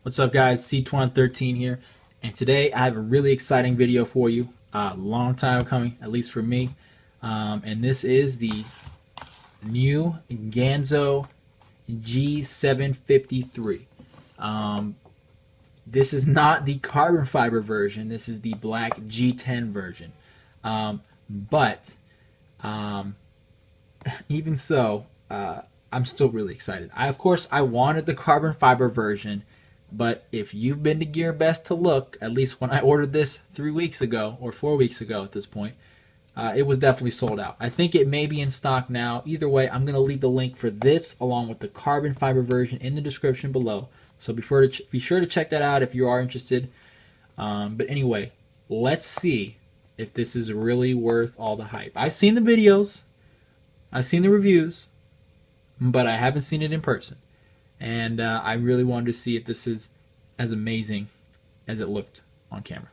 What's up, guys? C213 here, and today I have a really exciting video for you. Long time coming, at least for me. And this is the new Ganzo G753. This is not the carbon fiber version. This is the black G10 version. But even so, I'm still really excited. Of course, I wanted the carbon fiber version. But if you've been to Gear Best to look, at least when I ordered this 3 weeks ago, or 4 weeks ago at this point, it was definitely sold out. I think it may be in stock now. Either way, I'm going to leave the link for this along with the carbon fiber version in the description below. So be sure to check that out if you are interested. But anyway, let's see if this is really worth all the hype. I've seen the videos, I've seen the reviews, but I haven't seen it in person. And I really wanted to see if this is as amazing as it looked on camera.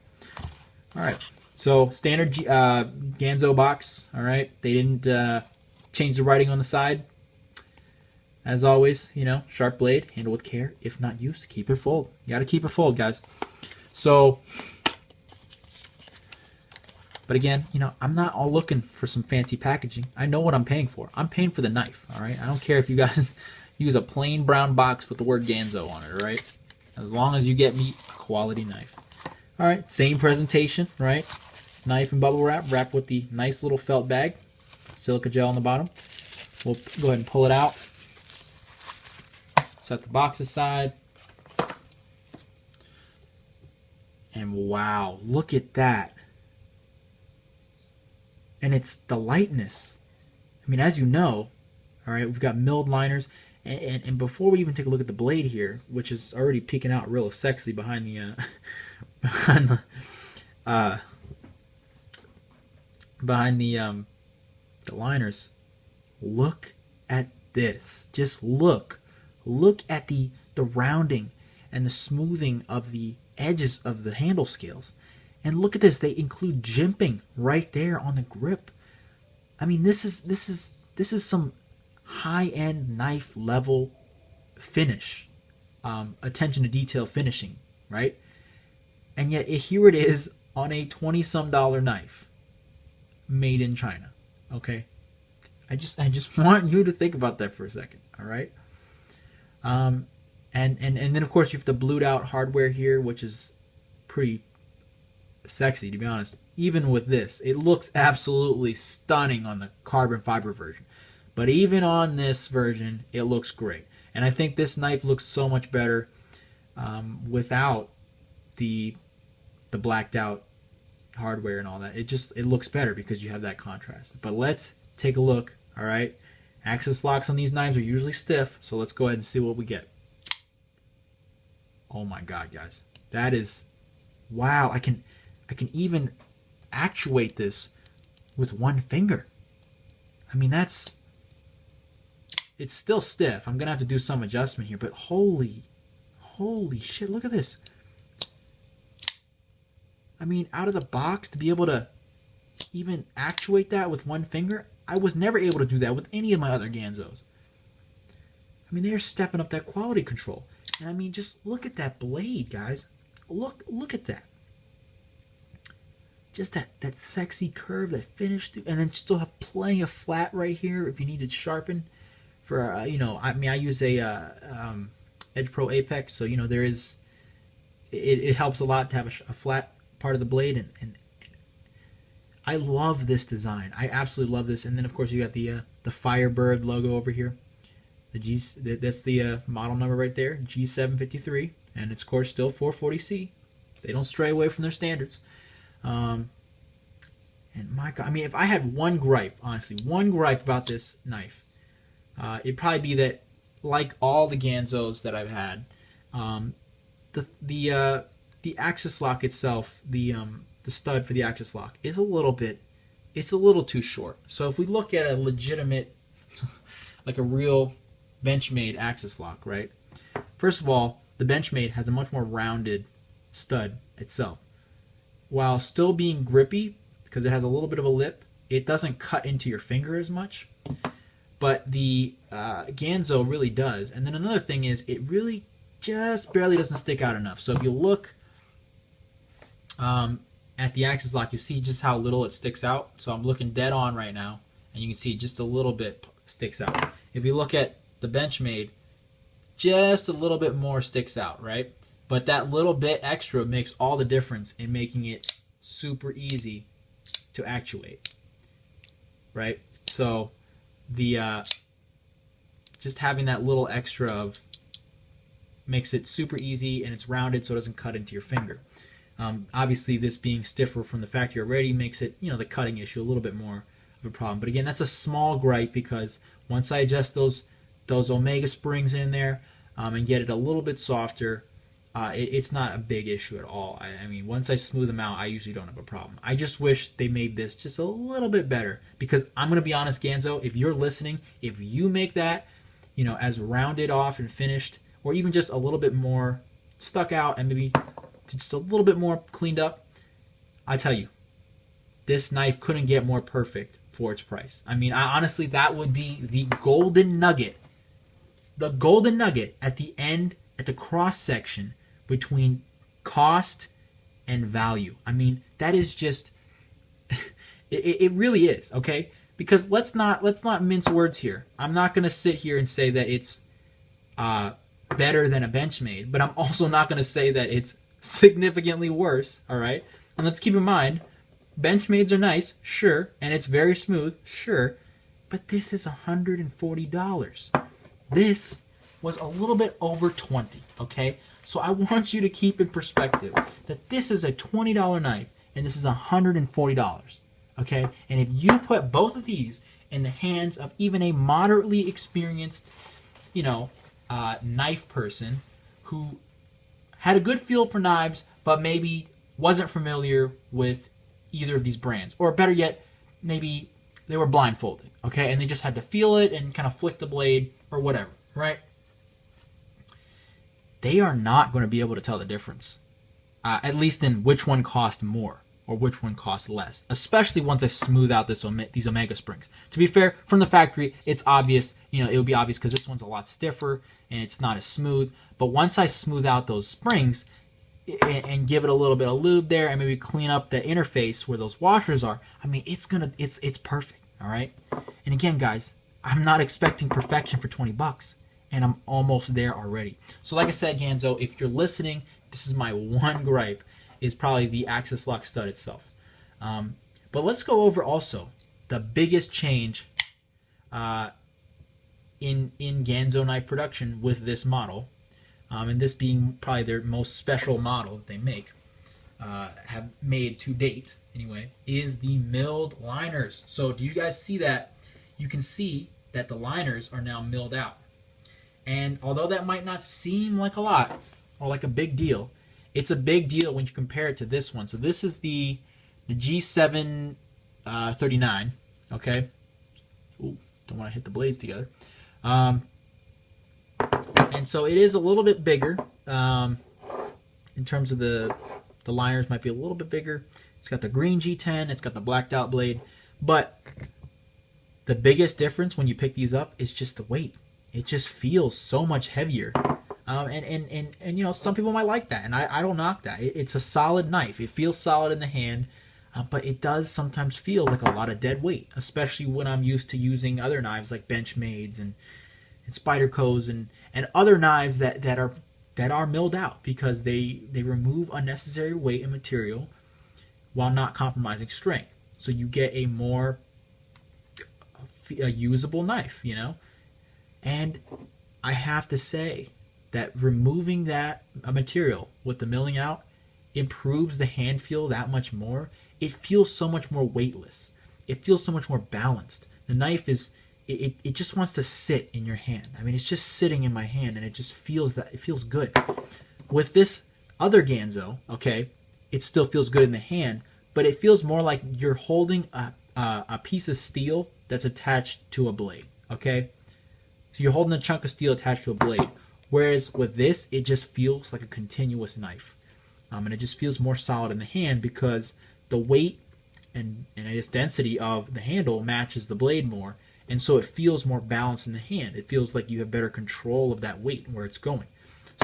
Alright, so standard Ganzo box. Alright, they didn't change the writing on the side. As always, you know, sharp blade, handle with care. If not used, keep it full. You gotta keep it full, guys. So, but again, you know, I'm not all looking for some fancy packaging. I know what I'm paying for. I'm paying for the knife, alright? I don't care if you guys use a plain brown box with the word Ganzo on it, alright? As long as you get me a quality knife. Alright, same presentation, right? Knife and bubble wrap, wrapped with the nice little felt bag. Silica gel on the bottom. We'll go ahead and pull it out. Set the box aside. And wow, look at that. And it's the lightness. I mean, as you know, alright, we've got milled liners. And before we even take a look at the blade here, which is already peeking out real sexy behind the the liners, look at this. Just look at the rounding and the smoothing of the edges of the handle scales, and look at this. They include jimping right there on the grip. I mean, this is some high-end knife level finish, attention to detail finishing, right? And yet here it is on a $20-some knife made in China. Okay, I just want you to think about that for a second. All right. And then of course you have the blued out hardware here, which is pretty sexy, to be honest. Even with this, it looks absolutely stunning on the carbon fiber version. But even on this version, it looks great. And I think this knife looks so much better without the blacked out hardware and all that. It looks better because you have that contrast. But let's take a look, all right? Axis locks on these knives are usually stiff, so let's go ahead and see what we get. Oh my God, guys. That is, wow, I can even actuate this with one finger. I mean, it's still stiff. I'm gonna have to do some adjustment here, but holy shit, look at this. I mean, out of the box, to be able to even actuate that with one finger, I was never able to do that with any of my other Ganzos. I mean, they're stepping up that quality control. And I mean, just look at that blade, guys. Look at that. Just that sexy curve, that finish, and then still have plenty of flat right here if you need it sharpened. For you know, I mean, I use a Edge Pro Apex, so you know there is. It helps a lot to have a flat part of the blade, and I love this design. I absolutely love this. And then of course you got the Firebird logo over here. That's the model number right there, G753, and it's of course still 440C. They don't stray away from their standards. And my God, I mean, if I had one gripe, honestly, one gripe about this knife, it'd probably be that, like all the Ganzos that I've had, the axis lock itself, the stud for the axis lock is a little too short. So if we look at a legitimate, like a real Benchmade axis lock, right? First of all, the Benchmade has a much more rounded stud itself. While still being grippy, because it has a little bit of a lip, it doesn't cut into your finger as much. But the Ganzo really does. And then another thing is, it really just barely doesn't stick out enough. So if you look at the axis lock, you see just how little it sticks out. So I'm looking dead on right now, and you can see just a little bit sticks out. If you look at the Benchmade, just a little bit more sticks out, right? But that little bit extra makes all the difference in making it super easy to actuate, right? So the just having that little extra of makes it super easy, and it's rounded so it doesn't cut into your finger. Obviously, this being stiffer from the factory already makes it, the cutting issue a little bit more of a problem. But again, that's a small gripe, because once I adjust those Omega springs in there and get it a little bit softer, it's not a big issue at all. I mean, once I smooth them out, I usually don't have a problem. I just wish they made this just a little bit better, because I'm going to be honest, Ganzo, if you're listening, if you make that, as rounded off and finished, or even just a little bit more stuck out and maybe just a little bit more cleaned up, I tell you, this knife couldn't get more perfect for its price. I mean, honestly, that would be the golden nugget. The golden nugget at the end, at the cross section between cost and value. I mean, that is just, it really is, okay? Because let's not mince words here. I'm not going to sit here and say that it's better than a Benchmade, but I'm also not going to say that it's significantly worse, all right? And let's keep in mind, Benchmades are nice, sure, and it's very smooth, sure, but this is $140. This was a little bit over $20, okay? So I want you to keep in perspective that this is a $20 knife and this is $140, okay? And if you put both of these in the hands of even a moderately experienced, knife person who had a good feel for knives, but maybe wasn't familiar with either of these brands, or better yet, maybe they were blindfolded, okay, and they just had to feel it and kind of flick the blade or whatever, right? They are not going to be able to tell the difference, at least in which one cost more or which one costs less, especially once I smooth out these Omega springs. To be fair, from the factory, it's obvious, it would be obvious because this one's a lot stiffer and it's not as smooth. But once I smooth out those springs and give it a little bit of lube there and maybe clean up the interface where those washers are, I mean, it's perfect, all right? And again, guys, I'm not expecting perfection for $20, and I'm almost there already. So like I said, Ganzo, if you're listening, this is my one gripe, is probably the axis lock stud itself. But let's go over also the biggest change in Ganzo knife production with this model, and this being probably their most special model that they have made to date anyway, is the milled liners. So do you guys see that? You can see that the liners are now milled out. And although that might not seem like a lot or like a big deal, it's a big deal when you compare it to this one. So this is the G739, okay? Ooh, don't want to hit the blades together. And so it is a little bit bigger in terms of the liners might be a little bit bigger. It's got the green G10, it's got the blacked out blade, but the biggest difference when you pick these up is just the weight. It just feels so much heavier. And some people might like that, and I don't knock that. It's a solid knife. It feels solid in the hand, but it does sometimes feel like a lot of dead weight, especially when I'm used to using other knives like Benchmades and Spydercos and other knives that are milled out, because they remove unnecessary weight and material while not compromising strength. So you get a more usable knife, And I have to say that removing that material with the milling out improves the hand feel that much more. It feels so much more weightless. It feels so much more balanced. The knife is, it just wants to sit in your hand. I mean, it's just sitting in my hand, and it just feels that, it feels good. With this other Ganzo, okay, it still feels good in the hand, but it feels more like you're holding a piece of steel that's attached to a blade, okay? So you're holding a chunk of steel attached to a blade. Whereas with this, it just feels like a continuous knife. And it just feels more solid in the hand because the weight and I guess density of the handle matches the blade more. And so it feels more balanced in the hand. It feels like you have better control of that weight and where it's going.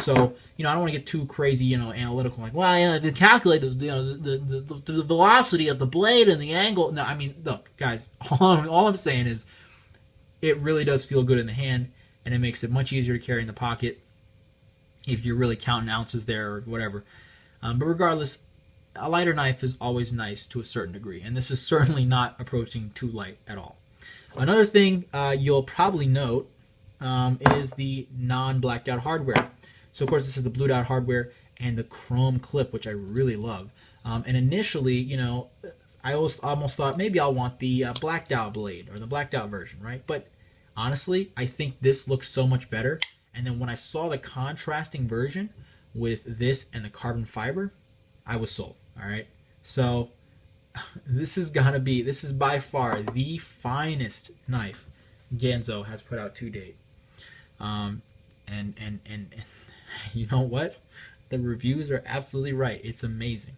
So, you know, I don't want to get too crazy, you know, analytical. Like, well, yeah, to calculate the, you know, the velocity of the blade and the angle. No, I mean, look, guys, all I'm saying is it really does feel good in the hand, and it makes it much easier to carry in the pocket if you're really counting ounces there or whatever. But regardless, a lighter knife is always nice to a certain degree, and this is certainly not approaching too light at all. Another thing you'll probably note is the non-blacked out hardware. So, of course, this is the blued out hardware and the chrome clip, which I really love. And initially, you know, I almost thought maybe I'll want the blacked out blade or the blacked out version, right? But honestly, I think this looks so much better. And then when I saw the contrasting version with this and the carbon fiber, I was sold. All right. So this is by far the finest knife Ganzo has put out to date. And you know what? The reviews are absolutely right. It's amazing.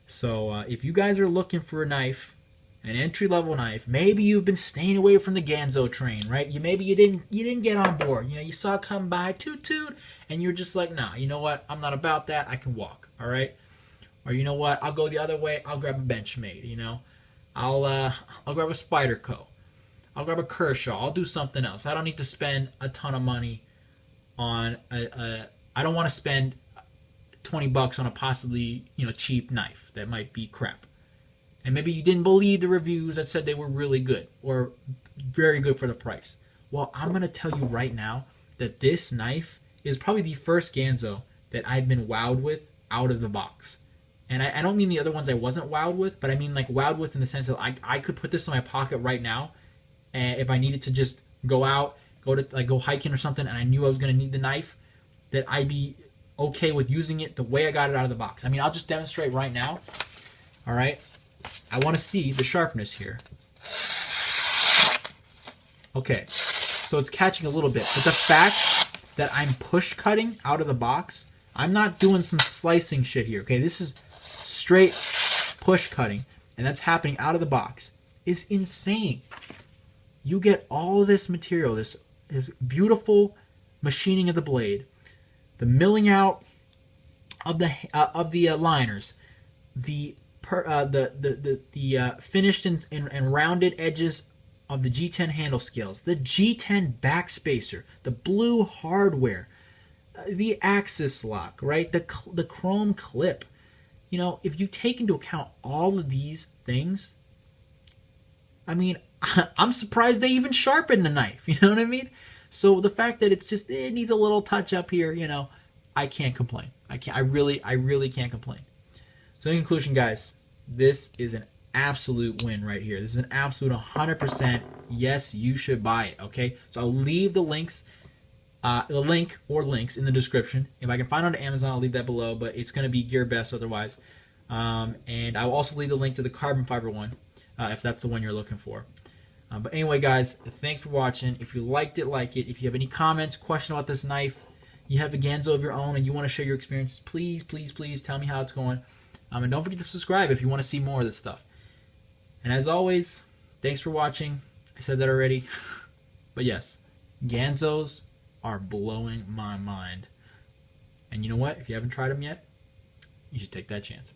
So if you guys are looking for a knife, an entry-level knife, maybe you've been staying away from the Ganzo train, right? Maybe you didn't get on board. You know, you saw it come by, toot toot, and you're just like, nah, you know what? I'm not about that. I can walk, all right? Or you know what? I'll go the other way. I'll grab a Benchmade. You know, I'll grab a Spyderco. I'll grab a Kershaw. I'll do something else. I don't need to spend a ton of money on I don't want to spend $20 on a possibly, you know, cheap knife that might be crap. And maybe you didn't believe the reviews that said they were really good or very good for the price. Well, I'm going to tell you right now that this knife is probably the first Ganzo that I've been wowed with out of the box. And I don't mean the other ones I wasn't wowed with, but I mean like wowed with in the sense that I could put this in my pocket right now, and if I needed to just go out, go hiking or something, and I knew I was going to need the knife, that I'd be okay with using it the way I got it out of the box. I mean, I'll just demonstrate right now. All right. I want to see the sharpness here. Okay. So it's catching a little bit. But the fact that I'm push cutting out of the box, I'm not doing some slicing shit here. Okay. This is straight push cutting, and that's happening out of the box, is insane. You get all this material, this beautiful machining of the blade, the milling out of the liners, the finished and rounded edges of the G10 handle scales, the G10 backspacer, the blue hardware, the axis lock, right? The chrome clip. You know, if you take into account all of these things, I mean, I'm surprised they even sharpened the knife. You know what I mean? So the fact that it needs a little touch up here, you know, I can't complain. I really can't complain. So in conclusion, guys, this is an absolute win right here. This is an absolute 100% yes, you should buy it. Okay, so I'll leave the links, link or links in the description. If I can find it on Amazon, I'll leave that below. But it's going to be GearBest otherwise. And I will also leave the link to the carbon fiber one if that's the one you're looking for. But anyway, guys, thanks for watching. If you liked it, like it. If you have any comments, question about this knife, you have a Ganzo of your own, and you want to share your experiences, please, please, please tell me how it's going. And don't forget to subscribe if you want to see more of this stuff. And as always, thanks for watching. I said that already. But yes, Ganzos are blowing my mind. And you know what? If you haven't tried them yet, you should take that chance.